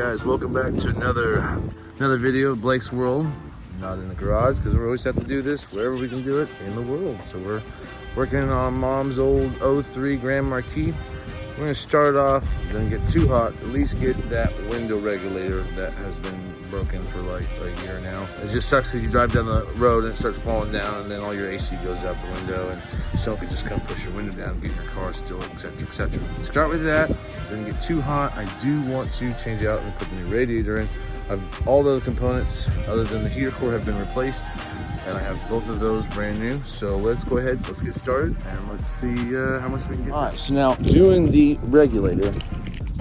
guys, welcome back to another video of Blake's World. Not in the garage because we always have to do this wherever we can do it in the world. So we're working on Mom's old 03 Grand Marquis. We're gonna start off, don't get too hot, at least get that window regulator that has been broken for like a year now. It just sucks that you drive down the road and it starts falling down and then all your AC goes out the window and Sophie just come push your window down and get in your car still, etc, etc. Start with that, doesn't get too hot. I do want to change out and put the new radiator in. All the other components other than the heater core have been replaced and I have both of those brand new. So let's go ahead, let's get started and let's see how much we can get. All right, so now doing the regulator,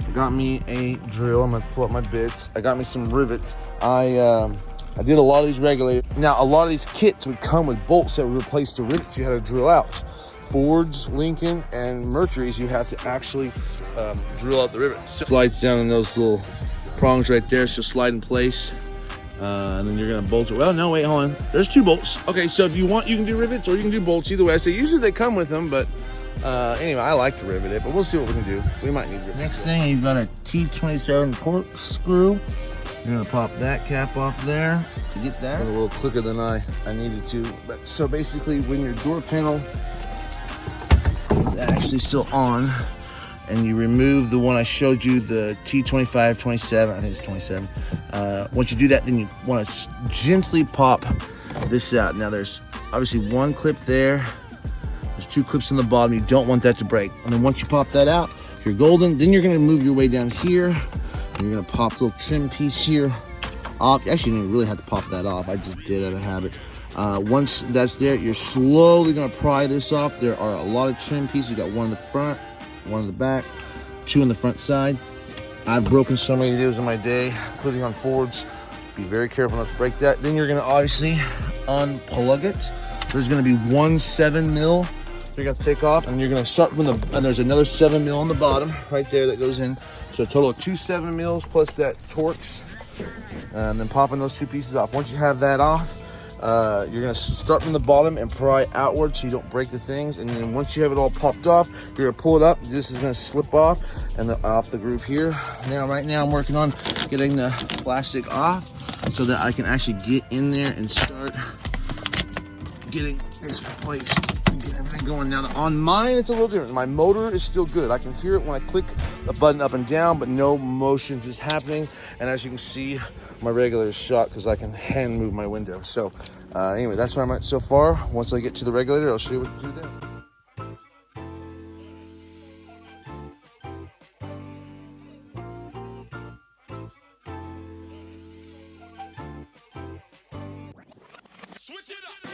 I got me a drill. I'm gonna pull up my bits. I got me some rivets. I did a lot of these regulators. Now a lot of these kits would come with bolts that would replace the rivets you had to drill out. Fords, Lincoln, and Mercury's, you have to actually drill out the rivets. So slides down in those little prongs right there, so slide in place. And then you're gonna bolt it. Well, no, wait, hold on. There's two bolts. Okay, so if you want, you can do rivets or you can do bolts. Either way, I say usually they come with them, but anyway, I like to rivet it, but we'll see what we can do. We might need rivets. Next thing, you've got a T27 corkscrew. You're gonna pop that cap off there to get that. A little quicker than I needed to. But so basically, when your door panel is actually still on, and you remove the one I showed you, the T25, 27, I think it's 27. Once you do that, then you want to gently pop this out. Now there's obviously one clip there. There's two clips on the bottom. You don't want that to break. And then once you pop that out, you're golden. Then you're gonna move your way down here. And you're gonna pop the little trim piece here off. Actually, you didn't really have to pop that off. I just did out of habit. Once that's there, you're slowly gonna pry this off. There are a lot of trim pieces. You got one in the front, one in the back, two on the front side. I've broken so many of those in my day, including on Fords. Be very careful not to break that. Then you're gonna obviously unplug it. There's gonna be one 7 mil you're gonna take off, and you're gonna start from and there's another 7 mil on the bottom right there that goes in. So a total of two 7 mils plus that Torx, and then popping those two pieces off. Once you have that off, you're gonna start from the bottom and pry outward so you don't break the things. And then once you have it all popped off, you're gonna pull it up. This is gonna slip off and off the groove here. Now, right now, I'm working on getting the plastic off so that I can actually get in there and start getting this replaced and get everything going. Now, on mine, it's a little different. My motor is still good. I can hear it when I click the button up and down, but no motions is happening. And as you can see, my regulator is shot because I can hand move my window. So anyway, that's where I'm at so far. Once I get to the regulator, I'll show you what to do there. Switch it up.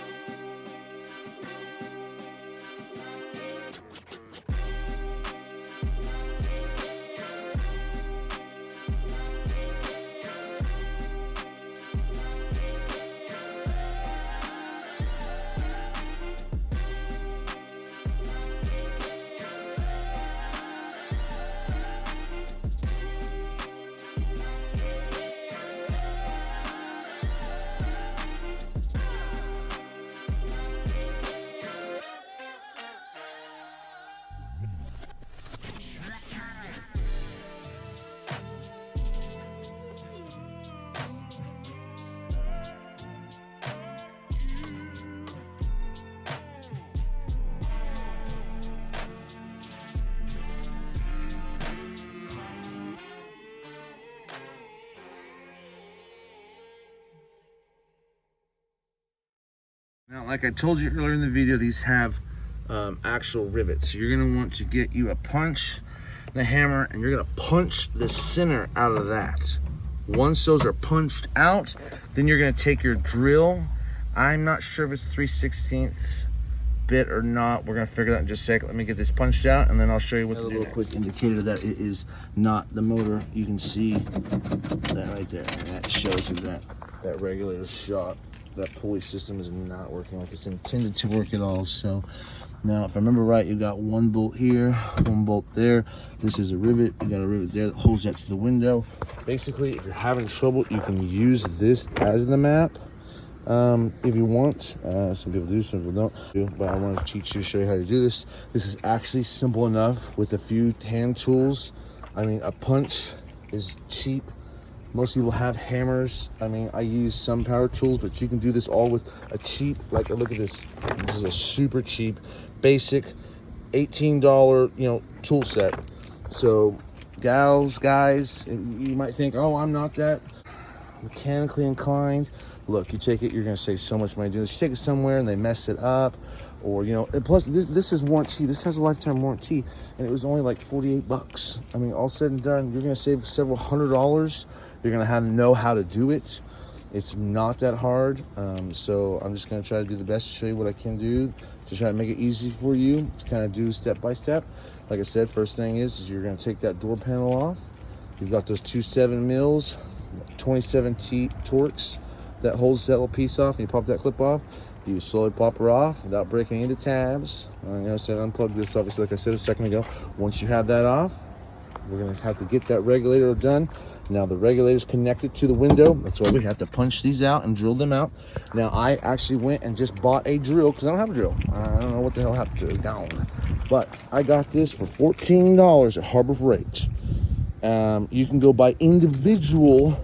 Now, like I told you earlier in the video, these have actual rivets. So you're gonna want to get you a punch and a hammer, and you're gonna punch the center out of that. Once those are punched out, then you're gonna take your drill. I'm not sure if it's 3/16 bit or not. We're gonna figure that in just a second. Let me get this punched out, and then I'll show you what to do. A little quick indicator that it is not the motor. You can see that right there. And that shows you that regulator shot. That pulley system is not working like it's intended to work at all. So now, if I remember right, you got one bolt here, one bolt there. This is a rivet. You got a rivet there that holds that to the window. Basically, if you're having trouble, you can use this as the map if you want. Some people do, some people don't. But I want to teach you, show you how to do this. This is actually simple enough with a few hand tools. I mean, a punch is cheap. Most people have hammers. I mean, I use some power tools, but you can do this all with a cheap, like, look at this. This is a super cheap, basic, $18, tool set. So, gals, guys, you might think, oh, I'm not that mechanically inclined. Look, you take it, you're gonna save so much money doing this. You take it somewhere and they mess it up, or and plus this is warranty. This has a lifetime warranty, and it was only like $48. I mean, all said and done, you're gonna save several $100s. You're gonna know how to do it. It's not that hard. So I'm just gonna try to do the best to show you what I can do to try to make it easy for you to kind of do step by step. Like I said, first thing is you're gonna take that door panel off. You've got those 2 7mm, 27 Torx that holds that little piece off, and you pop that clip off. You slowly pop her off without breaking into tabs. I said unplug this, obviously, like I said a second ago. Once you have that off, we're gonna have to get that regulator done. Now the regulator's connected to the window. That's why we have to punch these out and drill them out. Now I actually went and just bought a drill because I don't have a drill. I don't know what the hell happened to it. Gone. But I got this for $14 at Harbor Freight. You can go buy individual,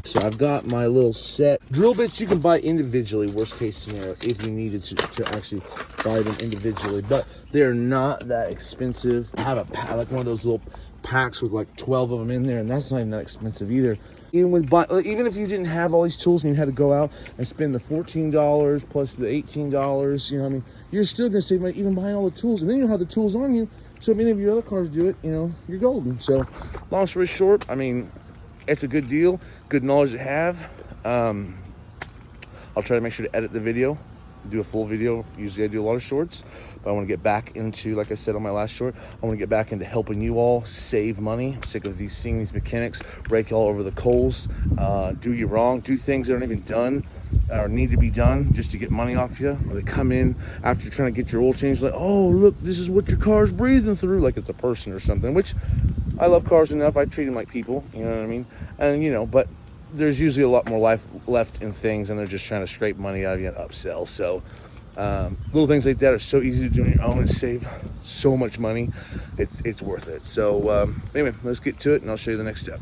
so I've got my little set. Drill bits you can buy individually, worst case scenario, if you needed to actually buy them individually. But they're not that expensive. I have like one of those little packs with like 12 of them in there, and that's not even that expensive either. Even if you didn't have all these tools and you had to go out and spend the $14 plus the $18, you're still gonna save money even buying all the tools, and then you'll have the tools on you. So if any of your other cars do it, you're golden. So long story short, it's a good deal, good knowledge to have. I'll try to make sure to edit the video, do a full video. Usually I do a lot of shorts, but I want to get back into, like I said on my last short, I want to get back into helping you all save money. I'm sick of seeing these mechanics rake all over the coals, do you wrong, do things that aren't even done or need to be done just to get money off you. Or they come in after you're trying to get your oil changed, like, oh, look, this is what your car's breathing through, like it's a person or something, which I love cars enough. I treat them like people, you know what I mean? And, but there's usually a lot more life left in things, and they're just trying to scrape money out of you and upsell. So little things like that are so easy to do on your own and save so much money. It's worth it. So anyway, let's get to it, and I'll show you the next step.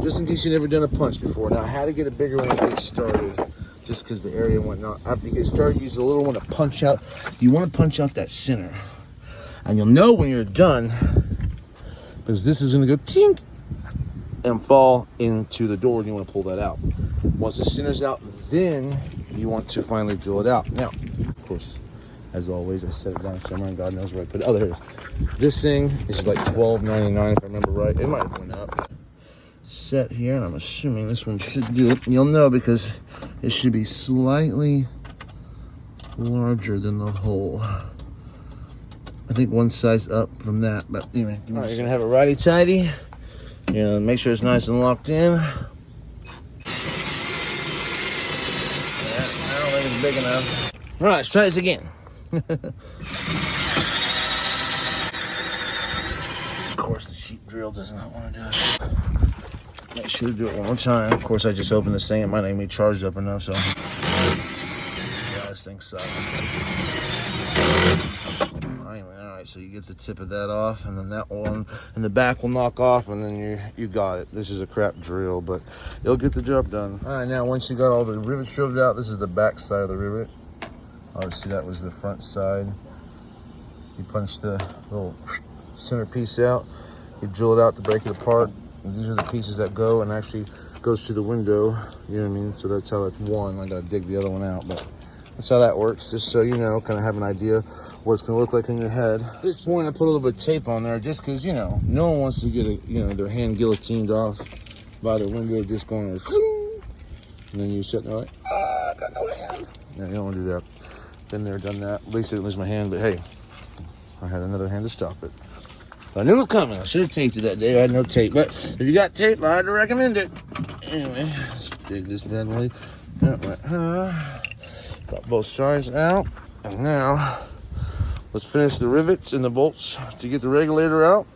Just in case you've never done a punch before. Now, I had to get a bigger one to get started, just because the area went out. After you get started, use a little one to punch out. You want to punch out that center. And you'll know when you're done, because this is going to go tink and fall into the door, and you want to pull that out. Once the center's out, then you want to finally drill it out. Now, of course, as always, I set it down somewhere, and God knows where I put it. Oh, there it is. This thing is like $12.99 if I remember right. It might have went up. Set here, and I'm assuming this one should do it. You'll know because it should be slightly larger than the hole. I think one size up from that, but anyway. All right, you're gonna have it righty-tighty. Make sure it's nice and locked in. Yeah, I don't think it's big enough. All right, let's try this again. Of course, the cheap drill does not want to do it. Make sure to do it one more time. Of course, I just opened this thing. It might not even be charged up enough, so. Yeah, this thing sucks. Alright, so you get the tip of that off, and then that one in the back will knock off, and then you got it. This is a crap drill, but it'll get the job done. Alright, now once you got all the rivets drilled out, this is the back side of the rivet. Obviously that was the front side. You punch the little center piece out, you drill it out to break it apart. And these are the pieces that go and actually goes through the window, you know what I mean? So that's how that's one. I gotta dig the other one out, but that's how that works, just so you know, kind of have an idea what it's gonna look like in your head. At this point, I put a little bit of tape on there just because, no one wants to get their hand guillotined off by the window just going like, and then you're sitting there like, I got no hand. Yeah, you don't want to do that. Been there, done that. At least I didn't lose my hand, but hey, I had another hand to stop it. I knew it was coming. I should have taped it that day. I had no tape, but if you got tape, I'd recommend it. Anyway, let's dig this bad boy. Got both sides out, and now let's finish the rivets and the bolts to get the regulator out,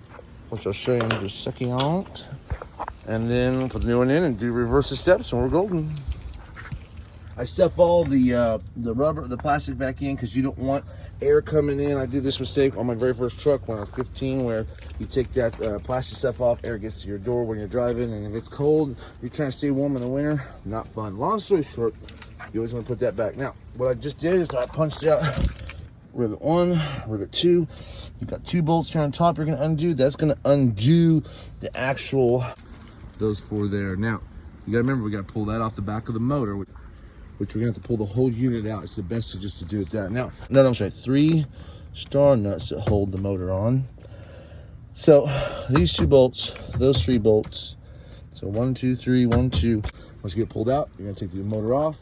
which I'll show you in just a second. And then put the new one in and do reverse the steps, and we're golden. I stuff all the rubber, the plastic back in because you don't want air coming in. I did this mistake on my very first truck when I was 15, where you take that plastic stuff off, air gets to your door when you're driving, and if it's cold, you're trying to stay warm in the winter, not fun. Long story short, you always want to put that back. Now, what I just did is I punched out rivet 1, rivet 2. You've got 2 bolts here on top you're going to undo. That's going to undo the actual, those 4 there. Now, you got to remember, we got to pull that off the back of the motor, which we're going to have to pull the whole unit out. It's the best to just to do it that. Now, no, I'm sorry, 3 star nuts that hold the motor on. So, these 2 bolts, those 3 bolts. So 1, 2, 3, 1, 2. Once you get pulled out, you're going to take the motor off.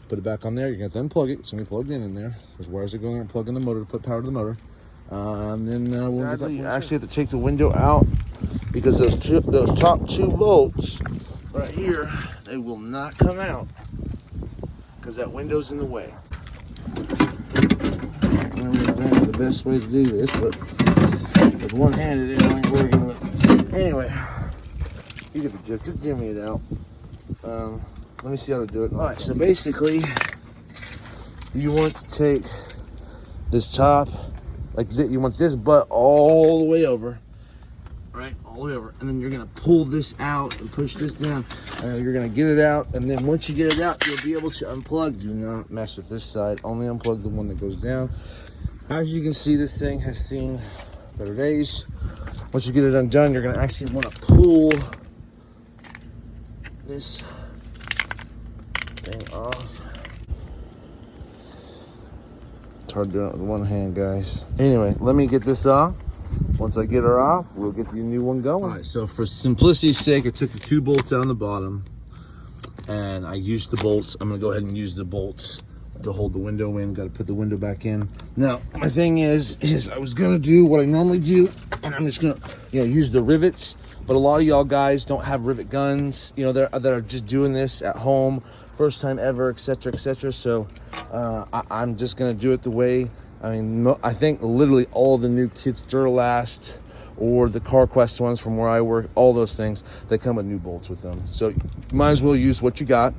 Put it back on there. You're going to have to unplug it. It's going to be plugged in there. There's wires that go in there and plug in the motor to put power to the motor. And then we'll actually have to take the window out because those top 2 bolts right here, they will not come out because that window's in the way. I don't know exactly the best way to do this, but with one-handed it ain't working. Anyway, you get the gist. Just jimmy it out. Let me see how to do it. All right, so basically, you want to take this top, like this, you want this butt all the way over, right? All the way over. And then you're going to pull this out and push this down. And you're going to get it out. And then once you get it out, you'll be able to unplug. Do not mess with this side. Only unplug the one that goes down. As you can see, this thing has seen better days. Once you get it undone, you're going to actually want to pull this thing off. It's hard doing it with one hand, guys. Anyway, let me get this off. Once I get her off, we'll get the new one going. All right, so for simplicity's sake, I took the 2 bolts out on the bottom and I used the bolts. I'm gonna go ahead and use the bolts to hold the window in. Got to put the window back in. Now, my thing is I was gonna do what I normally do, and I'm just gonna, use the rivets. But a lot of y'all guys don't have rivet guns, that are just doing this at home, first time ever, etc., etc. So I'm just gonna do it the way. I mean, I think literally all the new kits, Duralast or the CarQuest ones from where I work, all those things, they come with new bolts with them. So you might as well use what you got.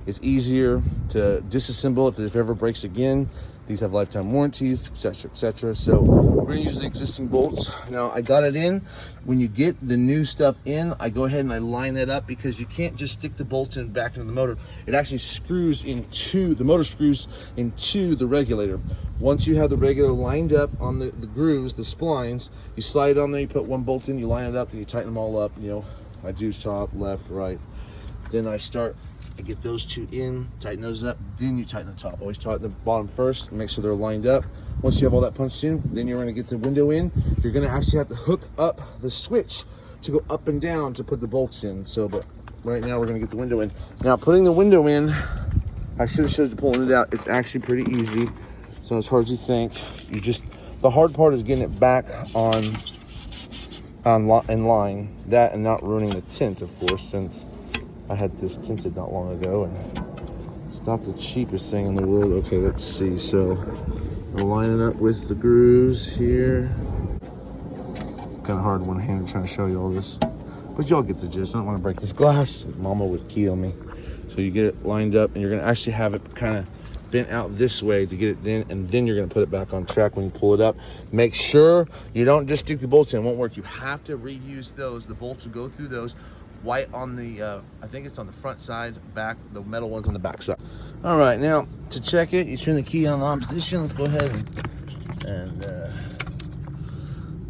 It's easier to disassemble if it ever breaks again. These have lifetime warranties, etc., etc. So we're gonna use the existing bolts. Now I got it in. When you get the new stuff in, I go ahead and I line that up because you can't just stick the bolts in back into the motor. It actually screws into, the motor screws into the regulator. Once you have the regulator lined up on the grooves, the splines, you slide it on there, you put 1 bolt in, you line it up, then you tighten them all up. I do top, left, right. Then I get those 2 in, tighten those up, then you tighten the top. Always tighten the bottom first, make sure they're lined up. Once you have all that punched in, then you're gonna get the window in. You're gonna actually have to hook up the switch to go up and down to put the bolts in. So, but right now we're gonna get the window in. Now putting the window in, I should have showed you pulling it out. It's actually pretty easy. It's not as hard as you think. The hard part is getting it back in line. That and not ruining the tint, of course, since I had this tinted not long ago, and it's not the cheapest thing in the world. Okay, let's see. So we're lining up with the grooves here. Kind of hard one hand trying to show you all this, but y'all get the gist. I don't want to break this glass. Mama would kill me. So you get it lined up, and you're gonna actually have it kind of bent out this way to get it in, and then you're gonna put it back on track when you pull it up. Make sure you don't just stick the bolts in. It won't work. You have to reuse those. The bolts will go through those. White on the, I think it's on the front side, back, the metal one's on the back side. All right, now to check it, you turn the key on the on position. Let's go ahead and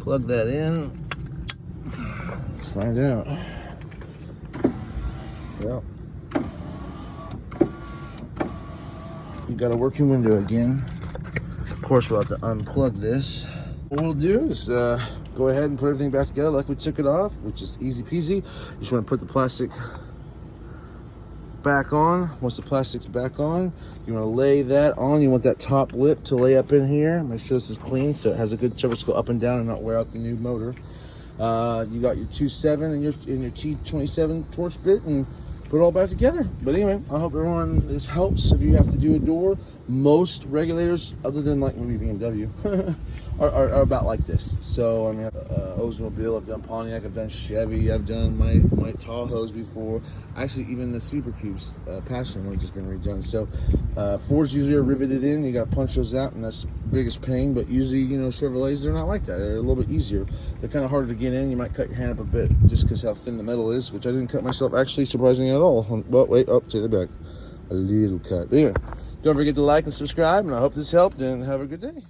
plug that in. Let's find out. Well, you got a working window again. Of course, we'll have to unplug this. What we'll do is go ahead and put everything back together like we took it off, which is easy peasy. You just want to put the plastic back on. Once the plastic's back on, you want to lay that on. You want that top lip to lay up in here. Make sure this is clean so it has a good surface to go up and down and not wear out the new motor. You got your 2.7 and your T27 torch bit, and put it all back together. But anyway, I hope everyone, this helps. If you have to do a door, most regulators, other than like maybe BMW, are about like this. So I mean, Oldsmobile, I've done Pontiac, I've done Chevy, I've done my Tahoes before. Actually, even the Super Cubes, Passion, have just been redone. So Fords usually are riveted in. You got to punch those out, and that's the biggest pain. But usually, you know, Chevrolets, they're not like that. They're a little bit easier. They're kind of harder to get in. You might cut your hand up a bit just because how thin the metal is, which I didn't cut myself actually surprisingly at all. Well, wait, up to the back, a little cut. But anyway, don't forget to like and subscribe, and I hope this helped. And have a good day.